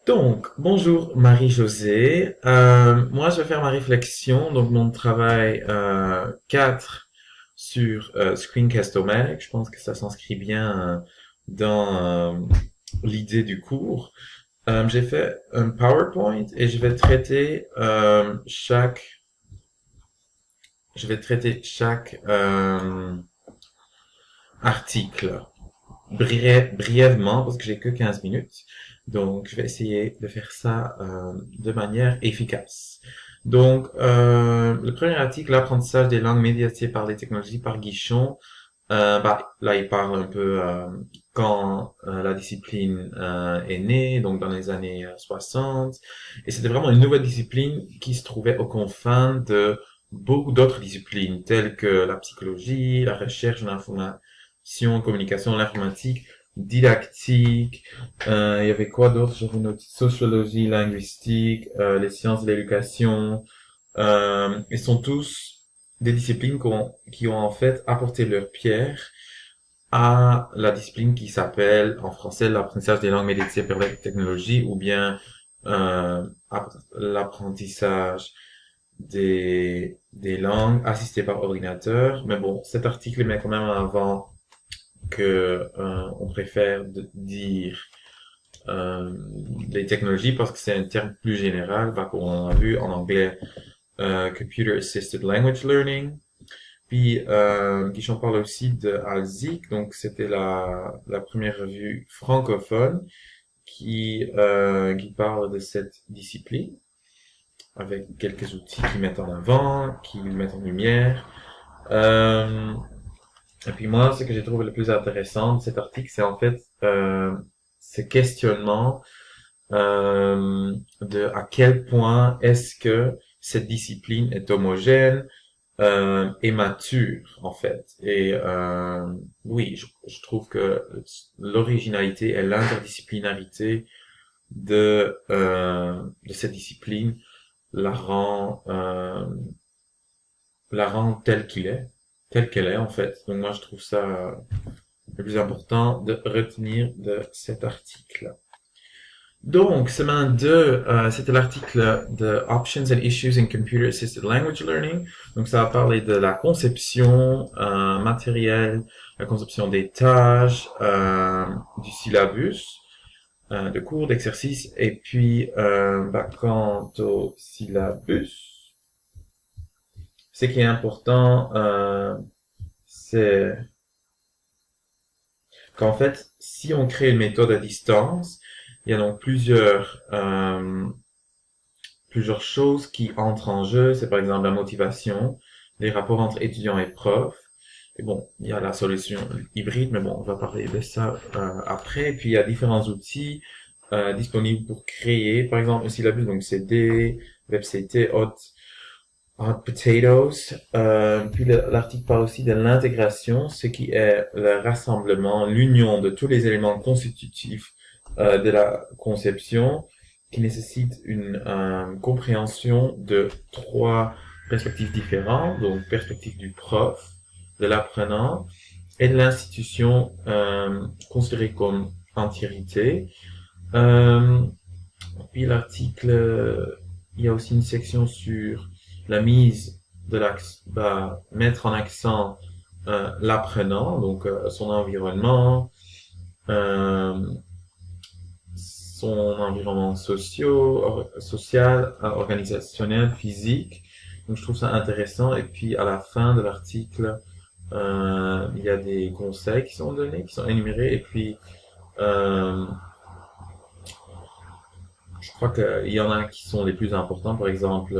Donc, bonjour Marie-Josée. Moi, je vais faire ma réflexion, donc mon travail 4 sur Screencast-O-Matic. Je pense que ça s'inscrit bien dans l'idée du cours. J'ai fait un PowerPoint et je vais traiter chaque article brièvement parce que j'ai que 15 minutes. Donc, je vais essayer de faire ça de manière efficace. Donc, le premier article, l'apprentissage des langues médiatisées par les technologies par Guichon. Là, il parle un peu quand la discipline est née, donc dans les années 60. Et c'était vraiment une nouvelle discipline qui se trouvait aux confins de beaucoup d'autres disciplines, telles que la psychologie, la recherche en information, communication, l'informatique, didactique. Il y avait quoi d'autre? J'avais noté sociologie, linguistique, les sciences de l'éducation. Ils sont tous des disciplines qui ont en fait apporté leur pierre à la discipline qui s'appelle en français l'apprentissage des langues médiatisées par la technologie ou bien l'apprentissage des langues assistées par ordinateur. Mais bon, cet article met quand même en avant que on préfère dire euh, les technologies parce que c'est un terme plus général, qu'on a vu en anglais Computer Assisted Language Learning. Puis, qui j'en parle aussi de ALSIC, donc c'était la première revue francophone qui parle de cette discipline, avec quelques outils qui mettent en avant, qui mettent en lumière. Euh, et puis moi, ce que j'ai trouvé le plus intéressant de cet article, c'est en fait ce questionnement de à quel point est-ce que cette discipline est homogène, et mature en fait. Et oui, je trouve que l'originalité et l'interdisciplinarité de cette discipline la rend la rend telle qu'elle est en fait. Donc moi je trouve ça le plus important de retenir de cet article. Donc, semaine 2, c'était l'article de Options and Issues in Computer Assisted Language Learning. Donc, ça va parler de la conception matérielle, la conception des tâches, du syllabus, de cours, d'exercices. Et puis, quant au syllabus, ce qui est important, c'est qu'en fait, si on crée une méthode à distance, il y a donc plusieurs choses qui entrent en jeu. C'est par exemple la motivation, les rapports entre étudiants et profs. Et bon, il y a la solution hybride, mais bon, on va parler de ça après. Et puis il y a différents outils disponibles pour créer, par exemple, un syllabus, donc CD, WebCT, Hot Potatoes. Puis l'article parle aussi de l'intégration, ce qui est le rassemblement, l'union de tous les éléments constitutifs de la conception, qui nécessite une compréhension de trois perspectives différentes, donc perspective du prof, de l'apprenant et de l'institution considérée comme entièreté. Euh, Puis l'article, il y a aussi une section sur la mise de mettre en accent l'apprenant, donc son environnement, euh, son environnement social, organisationnel, physique. Donc je trouve ça intéressant. Et puis à la fin de l'article, il y a des conseils qui sont donnés, qui sont énumérés. Et puis euh, je crois qu'il y en a qui sont les plus importants. Par exemple,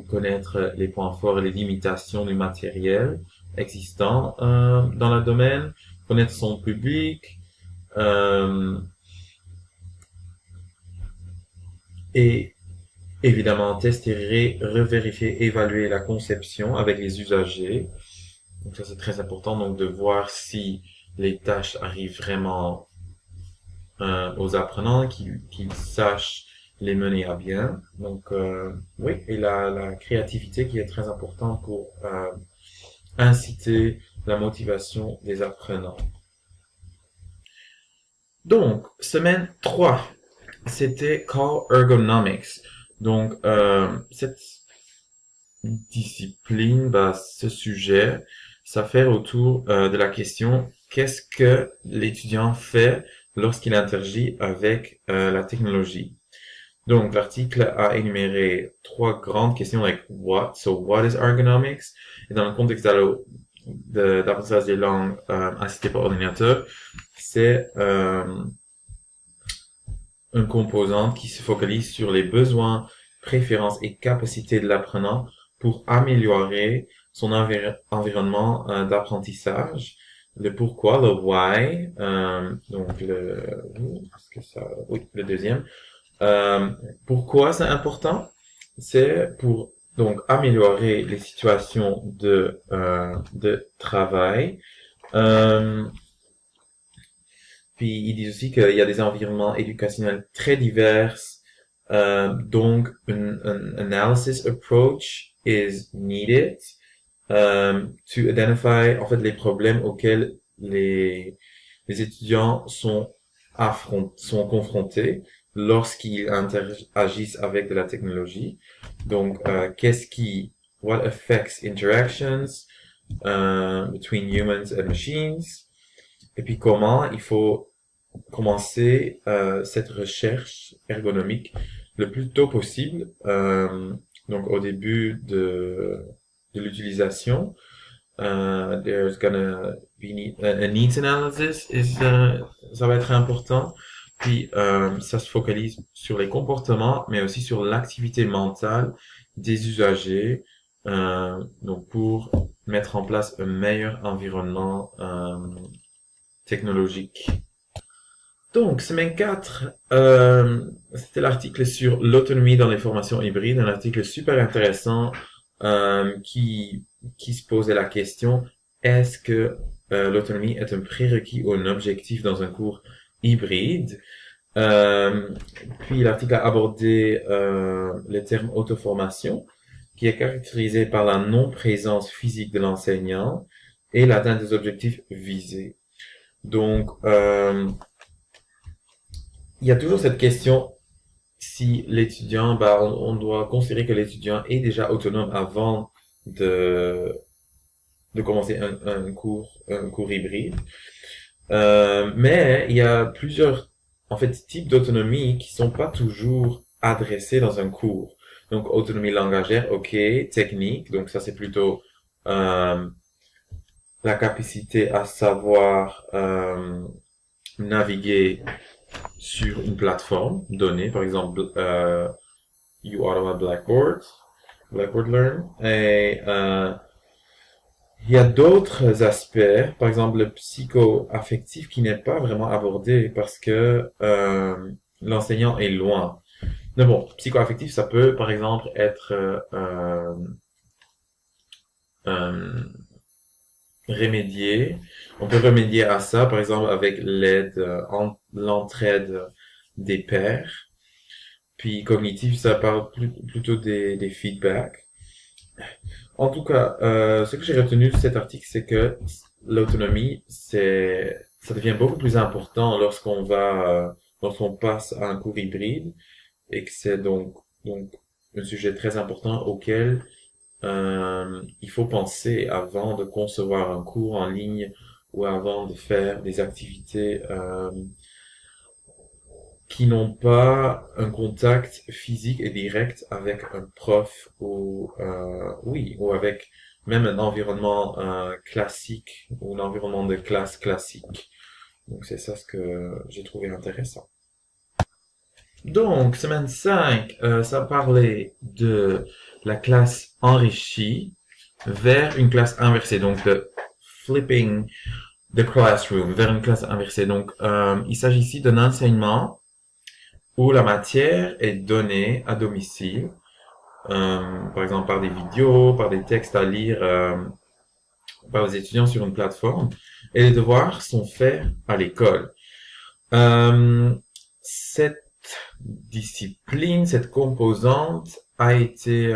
connaître les points forts et les limitations du matériel existant dans le domaine, connaître son public, euh, et évidemment, tester, revérifier, évaluer la conception avec les usagers. Donc ça, c'est très important, donc de voir si les tâches arrivent vraiment aux apprenants, qu'ils sachent les mener à bien. Donc oui, et la créativité qui est très importante pour inciter la motivation des apprenants. Donc, semaine 3. c'était Call Ergonomics. Donc, cette discipline, bah, ce sujet, ça fait autour de la question qu'est-ce que l'étudiant fait lorsqu'il interagit avec la technologie. Donc, l'article a énuméré trois grandes questions like what, so what is ergonomics? Et dans le contexte d'apprentissage des langues assistées par ordinateur, c'est une composante qui se focalise sur les besoins, préférences et capacités de l'apprenant pour améliorer son environnement d'apprentissage. Le pourquoi, le why, donc le deuxième. Euh, Pourquoi c'est important? C'est pour donc améliorer les situations de travail. Euh, Puis ils disent aussi qu'il y a des environnements éducationnels très divers, donc an analysis approach is needed to identify en fait les problèmes auxquels les étudiants sont confrontés lorsqu'ils interagissent avec de la technologie. Donc, what affects interactions between humans and machines? Et puis comment il faut commencer cette recherche ergonomique le plus tôt possible, donc au début de l'utilisation. There's gonna be a needs analysis, ça va être important. Puis ça se focalise sur les comportements, mais aussi sur l'activité mentale des usagers, donc pour mettre en place un meilleur environnement technologique. Donc, semaine 4, c'était l'article sur l'autonomie dans les formations hybrides, un article super intéressant qui se posait la question, est-ce que l'autonomie est un prérequis ou un objectif dans un cours hybride? Puis l'article a abordé le terme auto-formation, qui est caractérisé par la non-présence physique de l'enseignant et l'atteinte des objectifs visés. Donc, il y a toujours cette question si l'étudiant, bah, on doit considérer que l'étudiant est déjà autonome avant de commencer un cours hybride. Mais il y a plusieurs, en fait, types d'autonomie qui sont pas toujours adressés dans un cours. Donc, autonomie langagère, ok, technique, donc ça c'est plutôt la capacité à savoir naviguer sur une plateforme donnée, par exemple UAutoma Blackboard Learn. Et il y a d'autres aspects, par exemple le psycho-affectif qui n'est pas vraiment abordé parce que l'enseignant est loin. Mais bon, psycho-affectif, ça peut par exemple être remédié. On peut remédier à ça, par exemple, avec l'entraide des pairs. Puis cognitif, ça parle plutôt des feedbacks. En tout cas, ce que j'ai retenu de cet article, c'est que l'autonomie, ça devient beaucoup plus important lorsqu'on passe à un cours hybride, et que c'est donc un sujet très important auquel il faut penser avant de concevoir un cours en ligne ou avant de faire des activités qui n'ont pas un contact physique et direct avec un prof ou avec même un environnement classique ou un environnement de classe classique. Donc c'est ça ce que j'ai trouvé intéressant. Donc, semaine 5, ça parlait de la classe enrichie vers une classe inversée, donc de flipping the classroom vers une classe inversée. Donc, il s'agit ici d'un enseignement où la matière est donnée à domicile, par exemple par des vidéos, par des textes à lire par les étudiants sur une plateforme, et les devoirs sont faits à l'école. Cette discipline, cette composante a été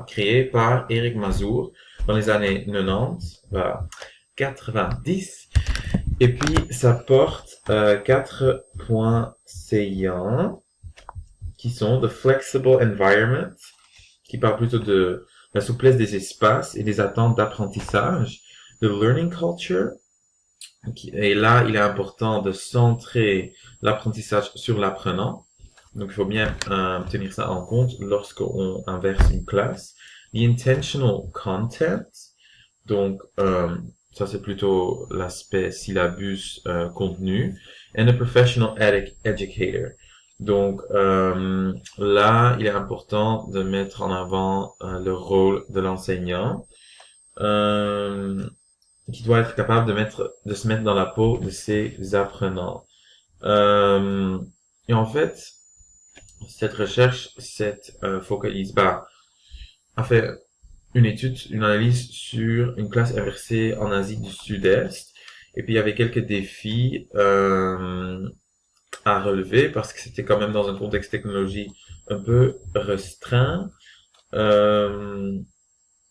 créée par Eric Mazur dans les années 90, 90, Et puis, ça porte 4 points saillants qui sont the flexible environment, qui parle plutôt de la souplesse des espaces et des attentes d'apprentissage, the learning culture, et là, il est important de centrer l'apprentissage sur l'apprenant. Donc, il faut bien tenir ça en compte lorsqu'on inverse une classe. The intentional content, donc ça c'est plutôt l'aspect syllabus contenu. And a professional educator. Donc là, il est important de mettre en avant le rôle de l'enseignant. Euh, qui doit être capable de se mettre dans la peau de ses apprenants. Euh, et en fait, cette recherche, a fait une analyse sur une classe inversée en Asie du Sud-Est. Et puis il y avait quelques défis à relever parce que c'était quand même dans un contexte technologique un peu restreint. Euh,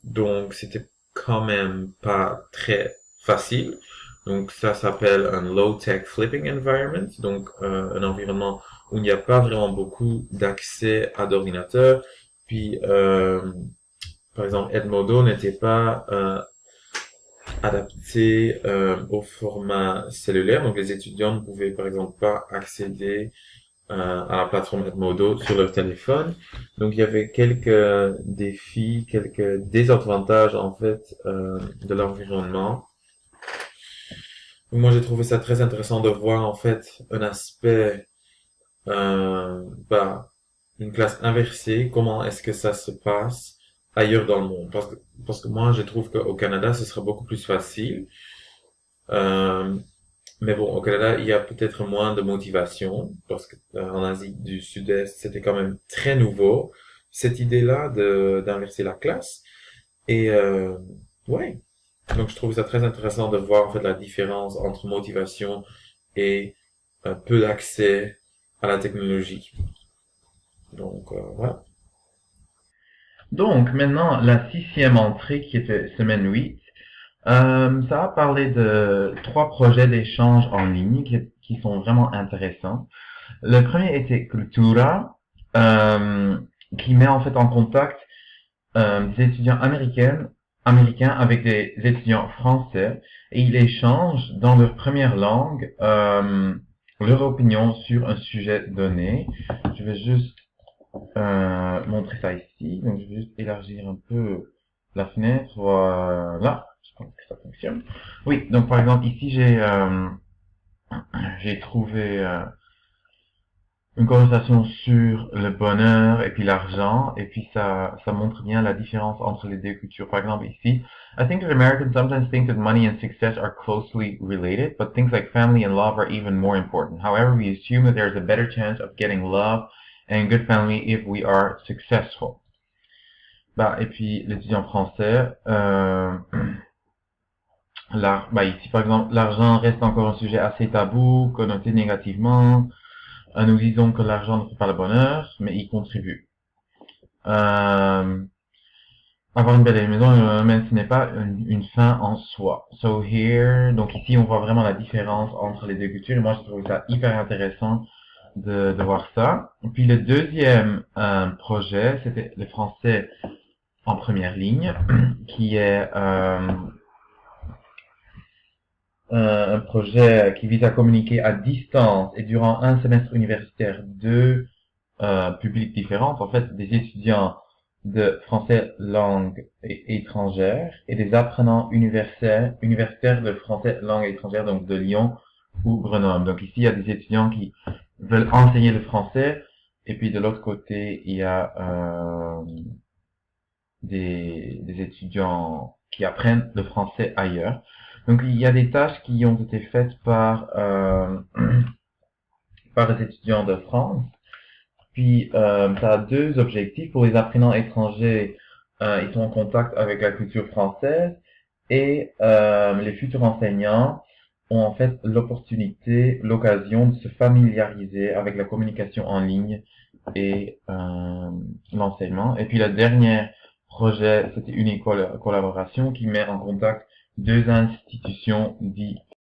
donc c'était quand même pas très facile. Donc ça s'appelle un low-tech flipping environment, donc un environnement où il n'y a pas vraiment beaucoup d'accès à d'ordinateurs. Puis par exemple Edmodo n'était pas adapté au format cellulaire, donc les étudiants ne pouvaient par exemple pas accéder à la plateforme Edmodo sur leur téléphone. Donc il y avait quelques défis, quelques désavantages en fait de l'environnement. Moi j'ai trouvé ça très intéressant de voir en fait un aspect, bah, une classe inversée, comment est-ce que ça se passe ailleurs dans le monde. Parce que moi je trouve qu'au Canada ce serait beaucoup plus facile. Euh, Mais bon, au Canada, il y a peut-être moins de motivation parce que en Asie du Sud-Est, c'était quand même très nouveau cette idée-là de d'inverser la classe. Et ouais, donc je trouve ça très intéressant de voir en fait la différence entre motivation et peu d'accès à la technologie. Donc voilà. Donc, maintenant, la sixième entrée qui était semaine 8, ça a parlé de trois projets d'échange en ligne qui sont vraiment intéressants. Le premier était Cultura, euh, qui met en fait en contact des étudiants américains avec des étudiants français et ils échangent dans leur première langue leur opinion sur un sujet donné. Je vais juste montrer ça ici. Donc, je vais juste élargir un peu la fenêtre. Voilà. Je pense que ça fonctionne. Oui, donc par exemple, ici, j'ai trouvé une conversation sur le bonheur et puis l'argent, et puis ça montre bien la différence entre les deux cultures. Par exemple, ici, I think that Americans sometimes think that money and success are closely related, but things like family and love are even more important. However, we assume that there's a better chance of getting love and good family if we are successful. Bah, et puis l'étudiant français, bah ici par exemple, l'argent reste encore un sujet assez tabou, connoté négativement. Nous disons que l'argent ne fait pas le bonheur, mais il contribue. Euh, Avoir une belle maison, mais ce n'est pas une fin en soi. So here, donc ici, on voit vraiment la différence entre les deux cultures. Et moi, je trouve ça hyper intéressant de voir ça. Et puis le deuxième projet, c'était le français en première ligne, qui est un projet qui vise à communiquer à distance et durant un semestre universitaire deux publics différentes, en fait, des étudiants de français langue étrangère et des apprenants universitaires de français langue étrangère, donc de Lyon ou Grenoble. Donc ici, il y a des étudiants qui veulent enseigner le français, et puis de l'autre côté, il y a des étudiants qui apprennent le français ailleurs. Donc il y a des tâches qui ont été faites par par les étudiants de France. Puis, ça a deux objectifs. Pour les apprenants étrangers, ils sont en contact avec la culture française et les futurs enseignants ont en fait l'occasion de se familiariser avec la communication en ligne et l'enseignement. Et puis, le dernier projet, c'était une collaboration qui met en contact deux institutions